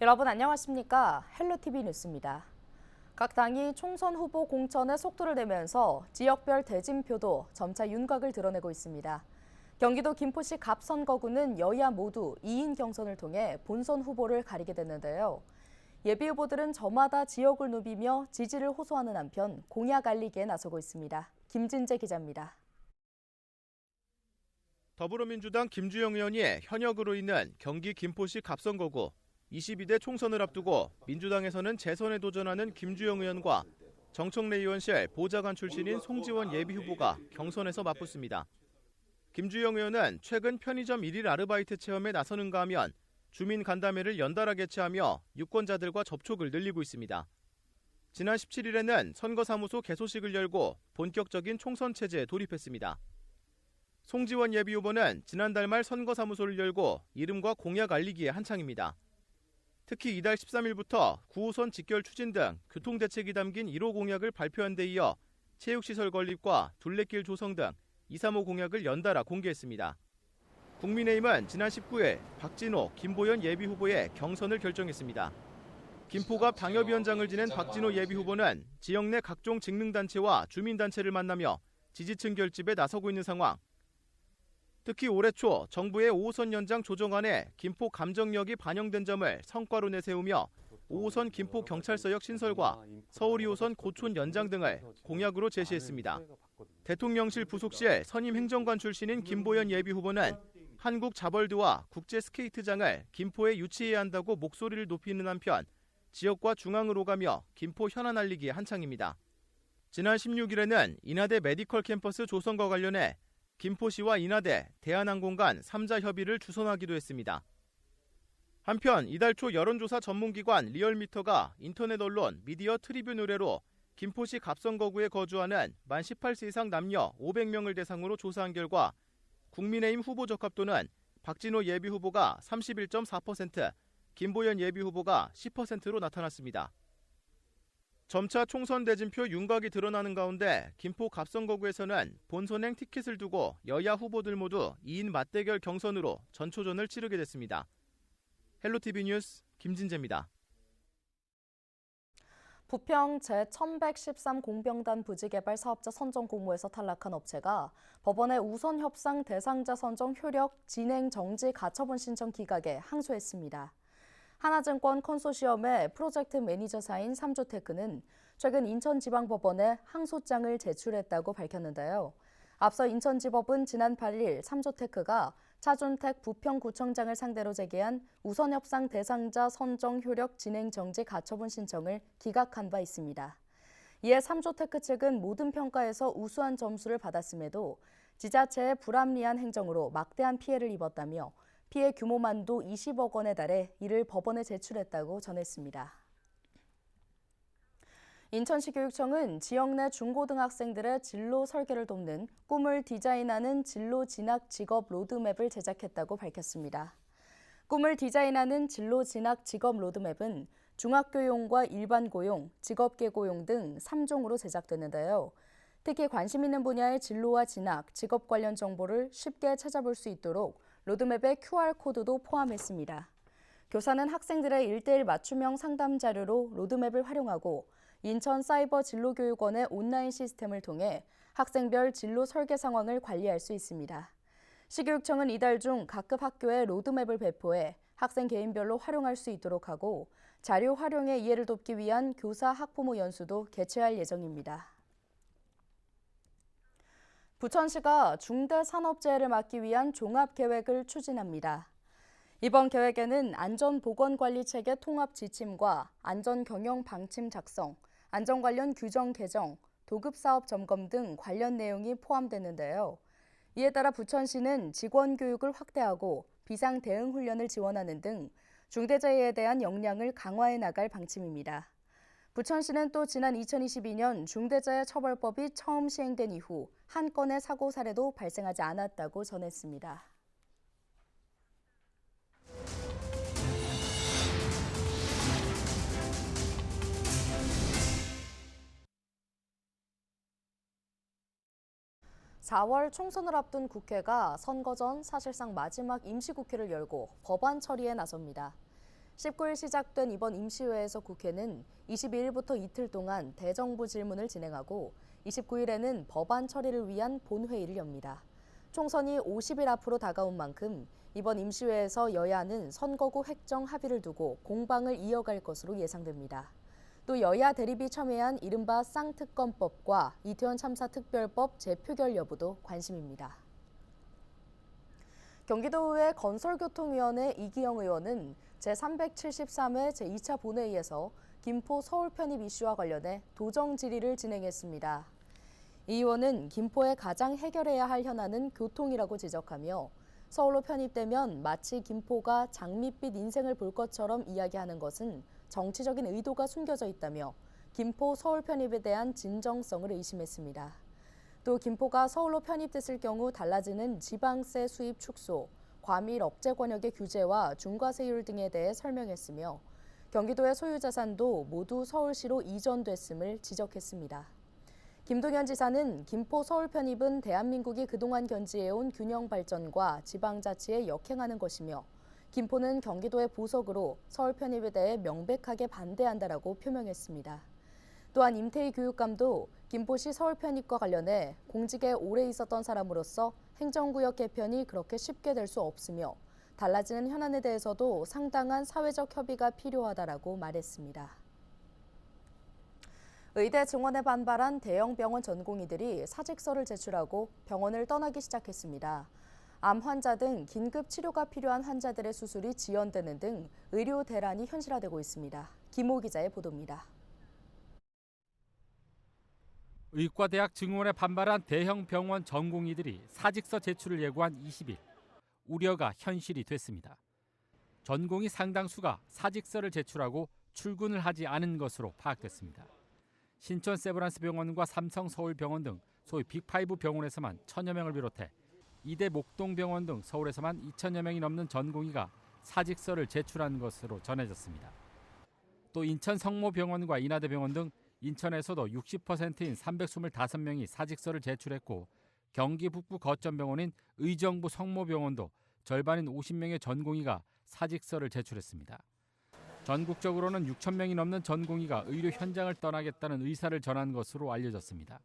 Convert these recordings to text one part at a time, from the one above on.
여러분 안녕하십니까? 헬로티비 뉴스입니다. 각 당이 총선 후보 공천에 속도를 내면서 지역별 대진표도 점차 윤곽을 드러내고 있습니다. 경기도 김포시 갑선거구는 여야 모두 2인 경선을 통해 본선 후보를 가리게 됐는데요. 예비 후보들은 저마다 지역을 누비며 지지를 호소하는 한편 공약 알리기에 나서고 있습니다. 김진재 기자입니다. 더불어민주당 김주영 의원이 현역으로 있는 경기 김포시 갑선거구 22대 총선을 앞두고 민주당에서는 재선에 도전하는 김주영 의원과 정청래 의원실 보좌관 출신인 송지원 예비후보가 경선에서 맞붙습니다. 김주영 의원은 최근 편의점 1일 아르바이트 체험에 나서는가 하면 주민 간담회를 연달아 개최하며 유권자들과 접촉을 늘리고 있습니다. 지난 17일에는 선거사무소 개소식을 열고 본격적인 총선 체제에 돌입했습니다. 송지원 예비후보는 지난달 말 선거사무소를 열고 이름과 공약 알리기에 한창입니다. 특히 이달 13일부터 9호선 직결 추진 등 교통대책이 담긴 1호 공약을 발표한 데 이어 체육시설 건립과 둘레길 조성 등 2, 3호 공약을 연달아 공개했습니다. 국민의힘은 지난 19일 박진호, 김보연 예비후보의 경선을 결정했습니다. 김포가 방협위원장을 지낸 박진호 예비후보는 지역 내 각종 직능단체와 주민단체를 만나며 지지층 결집에 나서고 있는 상황. 특히 올해 초 정부의 5호선 연장 조정안에 김포 감정역이 반영된 점을 성과로 내세우며 5호선 김포경찰서역 신설과 서울 2호선 고촌 연장 등을 공약으로 제시했습니다. 대통령실 부속실 선임 행정관 출신인 김보연 예비후보는 한국 자벌드와 국제 스케이트장을 김포에 유치해야 한다고 목소리를 높이는 한편 지역과 중앙을 오가며 김포 현안 알리기에 한창입니다. 지난 16일에는 인하대 메디컬 캠퍼스 조성과 관련해 김포시와 인하대, 대한항공 간 3자 협의를 주선하기도 했습니다. 한편 이달 초 여론조사 전문기관 리얼미터가 인터넷 언론 미디어 트리뷴 의뢰로 김포시 갑선거구에 거주하는 만 18세 이상 남녀 500명을 대상으로 조사한 결과 국민의힘 후보 적합도는 박진호 예비후보가 31.4%, 김보연 예비후보가 10%로 나타났습니다. 점차 총선 대진표 윤곽이 드러나는 가운데 김포 갑선거구에서는 본선행 티켓을 두고 여야 후보들 모두 2인 맞대결 경선으로 전초전을 치르게 됐습니다. 헬로티비 뉴스 김진재입니다. 부평 제1113 공병단 부지개발 사업자 선정 공모에서 탈락한 업체가 법원에 우선 협상 대상자 선정 효력 진행 정지 가처분 신청 기각에 항소했습니다. 하나증권 컨소시엄의 프로젝트 매니저사인 삼조테크는 최근 인천지방법원에 항소장을 제출했다고 밝혔는데요. 앞서 인천지법은 지난 8일 삼조테크가 차준택 부평구청장을 상대로 제기한 우선협상 대상자 선정 효력 진행 정지 가처분 신청을 기각한 바 있습니다. 이에 삼조테크 측은 모든 평가에서 우수한 점수를 받았음에도 지자체의 불합리한 행정으로 막대한 피해를 입었다며 피해 규모만도 20억 원에 달해 이를 법원에 제출했다고 전했습니다. 인천시 교육청은 지역 내 중고등학생들의 진로 설계를 돕는 꿈을 디자인하는 진로 진학 직업 로드맵을 제작했다고 밝혔습니다. 꿈을 디자인하는 진로 진학 직업 로드맵은 중학교용과 일반 고용, 직업계 고용 등 3종으로 제작되는데요. 특히 관심 있는 분야의 진로와 진학, 직업 관련 정보를 쉽게 찾아볼 수 있도록 로드맵에 QR코드도 포함했습니다. 교사는 학생들의 1:1 맞춤형 상담 자료로 로드맵을 활용하고 인천사이버진로교육원의 온라인 시스템을 통해 학생별 진로 설계 상황을 관리할 수 있습니다. 시교육청은 이달 중 각급 학교에 로드맵을 배포해 학생 개인별로 활용할 수 있도록 하고 자료 활용에 이해를 돕기 위한 교사 학부모 연수도 개최할 예정입니다. 부천시가 중대산업재해를 막기 위한 종합계획을 추진합니다. 이번 계획에는 안전보건관리체계 통합 지침과 안전경영 방침 작성, 안전 관련 규정 개정, 도급사업 점검 등 관련 내용이 포함되는데요. 이에 따라 부천시는 직원 교육을 확대하고 비상 대응 훈련을 지원하는 등 중대재해에 대한 역량을 강화해 나갈 방침입니다. 부천시는 또 지난 2022년 중대재해처벌법이 처음 시행된 이후 한 건의 사고 사례도 발생하지 않았다고 전했습니다. (4월) 총선을 앞둔 국회가 선거 전 사실상 마지막 임시국회를 열고 법안 처리에 나섭니다. 19일 시작된 이번 임시회에서 국회는 22일부터 이틀 동안 대정부 질문을 진행하고 29일에는 법안 처리를 위한 본회의를 엽니다. 총선이 50일 앞으로 다가온 만큼 이번 임시회에서 여야는 선거구 획정 합의를 두고 공방을 이어갈 것으로 예상됩니다. 또 여야 대립이 첨예한 이른바 쌍특검법과 이태원 참사 특별법 재표결 여부도 관심입니다. 경기도의회 건설교통위원회 이기영 의원은 제373회 제2차 본회의에서 김포 서울 편입 이슈와 관련해 도정 질의를 진행했습니다. 이 의원은 김포에 가장 해결해야 할 현안은 교통이라고 지적하며 서울로 편입되면 마치 김포가 장밋빛 인생을 볼 것처럼 이야기하는 것은 정치적인 의도가 숨겨져 있다며 김포 서울 편입에 대한 진정성을 의심했습니다. 또 김포가 서울로 편입됐을 경우 달라지는 지방세 수입 축소, 과밀 업체 권역의 규제와 중과세율 등에 대해 설명했으며 경기도의 소유 자산도 모두 서울시로 이전됐음을 지적했습니다. 김동연 지사는 김포 서울 편입은 대한민국이 그동안 견지해온 균형 발전과 지방자치에 역행하는 것이며 김포는 경기도의 보석으로 서울 편입에 대해 명백하게 반대한다라고 표명했습니다. 또한 임태희 교육감도 김포시 서울 편입과 관련해 공직에 오래 있었던 사람으로서 행정구역 개편이 그렇게 쉽게 될 수 없으며 달라지는 현안에 대해서도 상당한 사회적 협의가 필요하다라고 말했습니다. 의대 증원에 반발한 대형 병원 전공의들이 사직서를 제출하고 병원을 떠나기 시작했습니다. 암 환자 등 긴급 치료가 필요한 환자들의 수술이 지연되는 등 의료 대란이 현실화되고 있습니다. 김호 기자의 보도입니다. 의과대학 증원에 반발한 대형 병원 전공의들이 사직서 제출을 예고한 20일, 우려가 현실이 됐습니다. 전공의 상당수가 사직서를 제출하고 출근을 하지 않은 것으로 파악됐습니다. 신천 세브란스 병원과 삼성 서울병원 등 소위 빅5 병원에서만 1000여 명을 비롯해 이대 목동병원 등 서울에서만 2000여 명이 넘는 전공의가 사직서를 제출한 것으로 전해졌습니다. 또 인천 성모병원과 인하대병원 등 인천에서도 60%인 325명이 사직서를 제출했고 경기 북부 거점병원인 의정부 성모병원도 절반인 50명의 전공의가 사직서를 제출했습니다. 전국적으로는 6,000명이 넘는 전공의가 의료 현장을 떠나겠다는 의사를 전한 것으로 알려졌습니다.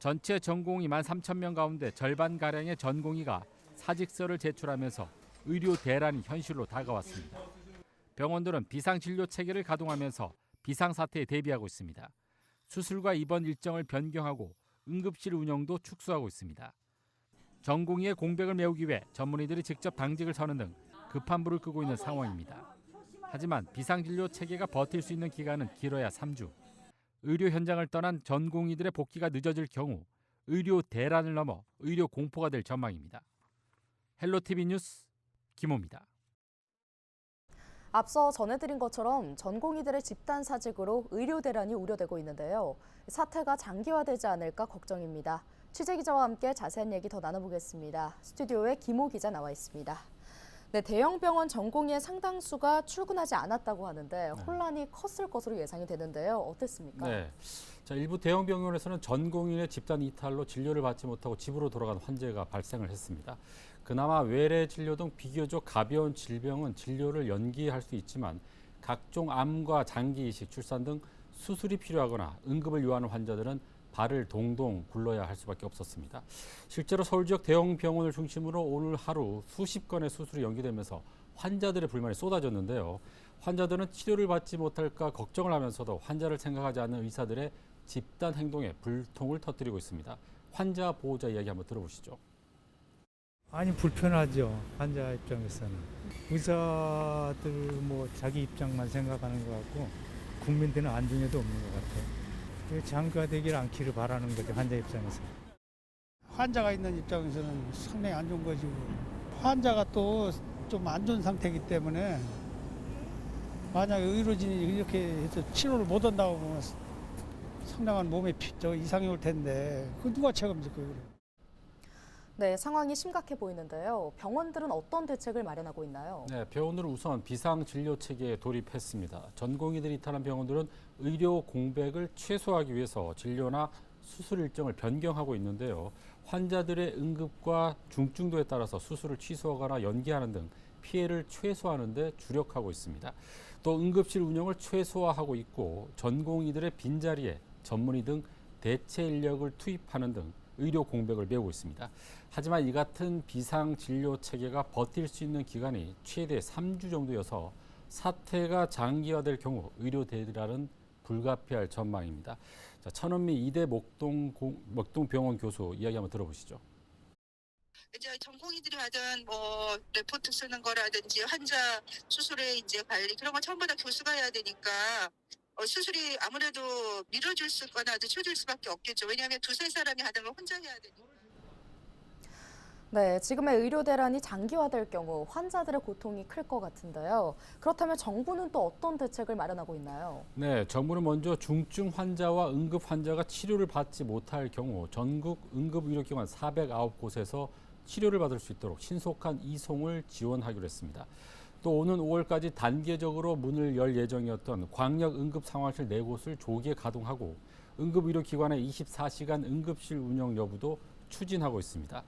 전체 전공의 13,000명 가운데 절반가량의 전공의가 사직서를 제출하면서 의료 대란이 현실로 다가왔습니다. 병원들은 비상진료 체계를 가동하면서 비상사태에 대비하고 있습니다. 수술과 입원 일정을 변경하고 응급실 운영도 축소하고 있습니다. 전공의의 공백을 메우기 위해 전문의들이 직접 당직을 서는 등 급한 불을 끄고 있는 상황입니다. 하지만 비상진료 체계가 버틸 수 있는 기간은 길어야 3주. 의료 현장을 떠난 전공의들의 복귀가 늦어질 경우 의료 대란을 넘어 의료 공포가 될 전망입니다. 헬로티비 뉴스 김호입니다. 앞서 전해드린 것처럼 전공의들의 집단 사직으로 의료 대란이 우려되고 있는데요. 사태가 장기화되지 않을까 걱정입니다. 취재기자와 함께 자세한 얘기 더 나눠보겠습니다. 스튜디오에 김호 기자 나와 있습니다. 네, 대형 병원 전공의의 상당수가 출근하지 않았다고 하는데 혼란이 컸을 것으로 예상이 되는데요. 어땠습니까? 네. 자, 일부 대형 병원에서는 전공의의 집단 이탈로 진료를 받지 못하고 집으로 돌아간 환자가 발생을 했습니다. 그나마 외래 진료 등 비교적 가벼운 질병은 진료를 연기할 수 있지만 각종 암과 장기 이식, 출산 등 수술이 필요하거나 응급을 요하는 환자들은 발을 동동 굴러야 할 수밖에 없었습니다. 실제로 서울 지역 대형 병원을 중심으로 오늘 하루 수십 건의 수술이 연기되면서 환자들의 불만이 쏟아졌는데요. 환자들은 치료를 받지 못할까 걱정을 하면서도 환자를 생각하지 않는 의사들의 집단 행동에 불통을 터뜨리고 있습니다. 환자 보호자 이야기 한번 들어보시죠. 아니 불편하죠. 환자 입장에서는. 의사들 뭐 자기 입장만 생각하는 것 같고 국민들은 안중에도 없는 것 같아요. 장기화되길 않기를 바라는 거죠. 환자 입장에서. 환자가 있는 입장에서는 상당히 안 좋은 것이고 환자가 또 좀 안 좋은 상태이기 때문에 만약에 의료진이 이렇게 해서 치료를 못 한다고 보면 상당한 몸에 이상이 올 텐데 그 누가 책임질 거예요? 네, 상황이 심각해 보이는데요. 병원들은 어떤 대책을 마련하고 있나요? 네, 병원들은 우선 비상진료 체계에 돌입했습니다. 전공의들이 이탈한 병원들은 의료 공백을 최소화하기 위해서 진료나 수술 일정을 변경하고 있는데요. 환자들의 응급과 중증도에 따라서 수술을 취소하거나 연기하는 등 피해를 최소화하는 데 주력하고 있습니다. 또 응급실 운영을 최소화하고 있고 전공의들의 빈자리에 전문의 등 대체 인력을 투입하는 등 의료 공백을 메우고 있습니다. 하지만 이 같은 비상 진료 체계가 버틸 수 있는 기간이 최대 3주 정도여서 사태가 장기화될 경우 의료 대란은 불가피할 전망입니다. 자, 천원미 이대 목동병원 교수 이야기 한번 들어보시죠. 이제 전공의들이 하던 뭐 레포트 쓰는 거라든지 환자 수술의 이제 관리 그런 거 전부 다 교수가 해야 되니까 수술이 아무래도 미뤄질 거나 늦춰질 수밖에 없겠죠. 왜냐하면 두세 사람이 하던 걸 혼자 해야 되니까. 네, 지금의 의료 대란이 장기화될 경우 환자들의 고통이 클 것 같은데요. 그렇다면 정부는 또 어떤 대책을 마련하고 있나요? 네, 정부는 먼저 중증 환자와 응급 환자가 치료를 받지 못할 경우 전국 응급의료기관 409곳에서 치료를 받을 수 있도록 신속한 이송을 지원하기로 했습니다. 또 오는 5월까지 단계적으로 문을 열 예정이었던 광역 응급상황실 4곳을 조기에 가동하고 응급의료기관의 24시간 응급실 운영 여부도 추진하고 있습니다.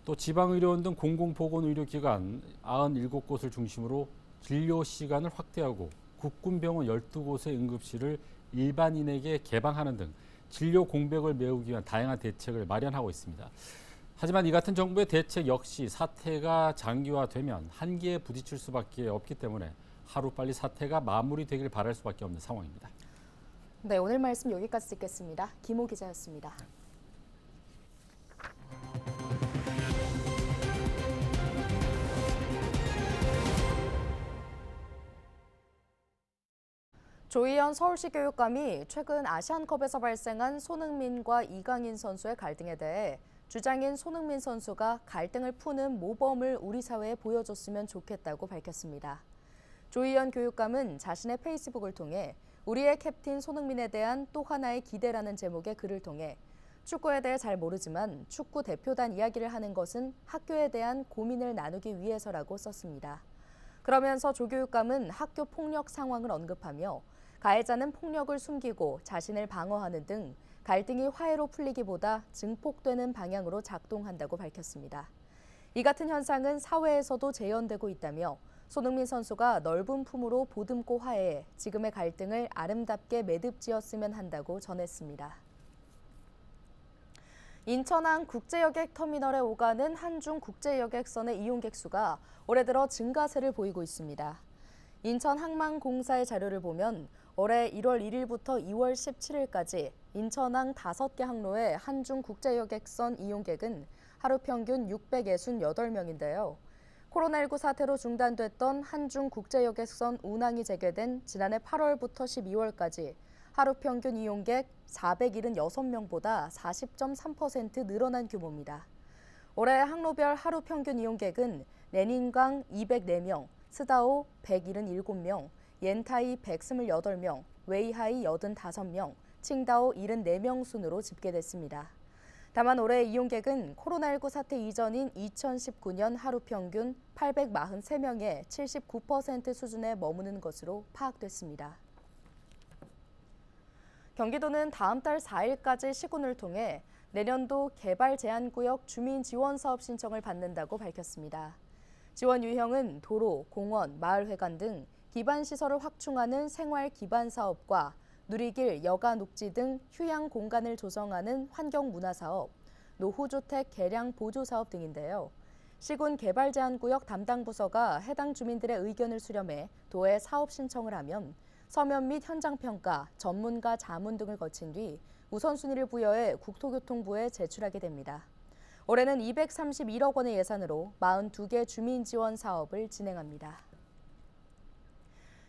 또 지방의료원 등 공공보건의료기관 97곳을 중심으로 진료 시간을 확대하고 국군병원 12곳의 응급실을 일반인에게 개방하는 등 진료 공백을 메우기 위한 다양한 대책을 마련하고 있습니다. 하지만 이 같은 정부의 대책 역시 사태가 장기화되면 한계에 부딪힐 수밖에 없기 때문에 하루빨리 사태가 마무리되길 바랄 수밖에 없는 상황입니다. 네, 오늘 말씀 여기까지 듣겠습니다. 김호 기자였습니다. 조희연 서울시 교육감이 최근 아시안컵에서 발생한 손흥민과 이강인 선수의 갈등에 대해 주장인 손흥민 선수가 갈등을 푸는 모범을 우리 사회에 보여줬으면 좋겠다고 밝혔습니다. 조희연 교육감은 자신의 페이스북을 통해 우리의 캡틴 손흥민에 대한 또 하나의 기대라는 제목의 글을 통해 축구에 대해 잘 모르지만 축구 대표단 이야기를 하는 것은 학교에 대한 고민을 나누기 위해서라고 썼습니다. 그러면서 조 교육감은 학교 폭력 상황을 언급하며 가해자는 폭력을 숨기고 자신을 방어하는 등 갈등이 화해로 풀리기보다 증폭되는 방향으로 작동한다고 밝혔습니다. 이 같은 현상은 사회에서도 재현되고 있다며 손흥민 선수가 넓은 품으로 보듬고 화해해 지금의 갈등을 아름답게 매듭지었으면 한다고 전했습니다. 인천항 국제여객 터미널에 오가는 한중 국제여객선의 이용객 수가 올해 들어 증가세를 보이고 있습니다. 인천항만공사의 자료를 보면 올해 1월 1일부터 2월 17일까지 인천항 5개 항로의 한중 국제여객선 이용객은 하루 평균 668명인데요. 코로나19 사태로 중단됐던 한중 국제여객선 운항이 재개된 지난해 8월부터 12월까지 하루 평균 이용객 476명보다 40.3% 늘어난 규모입니다. 올해 항로별 하루 평균 이용객은 내닌강 204명, 스다오 177명, 옌타이 128명, 웨이하이 85명, 칭다오 74명 순으로 집계됐습니다. 다만 올해 이용객은 코로나19 사태 이전인 2019년 하루 평균 843명의 79% 수준에 머무는 것으로 파악됐습니다. 경기도는 다음 달 4일까지 시군을 통해 내년도 개발제한구역 주민지원사업 신청을 받는다고 밝혔습니다. 지원 유형은 도로, 공원, 마을회관 등 기반시설을 확충하는 생활기반사업과 누리길, 여가 녹지 등 휴양 공간을 조성하는 환경문화사업, 노후주택 개량 보조사업 등인데요. 시군 개발제한구역 담당 부서가 해당 주민들의 의견을 수렴해 도에 사업 신청을 하면 서면 및 현장평가, 전문가 자문 등을 거친 뒤 우선순위를 부여해 국토교통부에 제출하게 됩니다. 올해는 231억 원의 예산으로 42개 주민지원 사업을 진행합니다.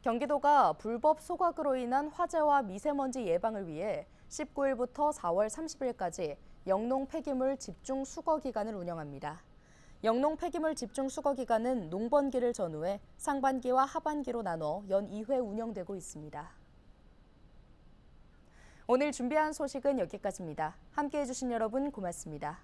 경기도가 불법 소각으로 인한 화재와 미세먼지 예방을 위해 19일부터 4월 30일까지 영농 폐기물 집중 수거 기간을 운영합니다. 영농 폐기물 집중 수거 기간은 농번기를 전후해 상반기와 하반기로 나눠 연 2회 운영되고 있습니다. 오늘 준비한 소식은 여기까지입니다. 함께해 주신 여러분 고맙습니다.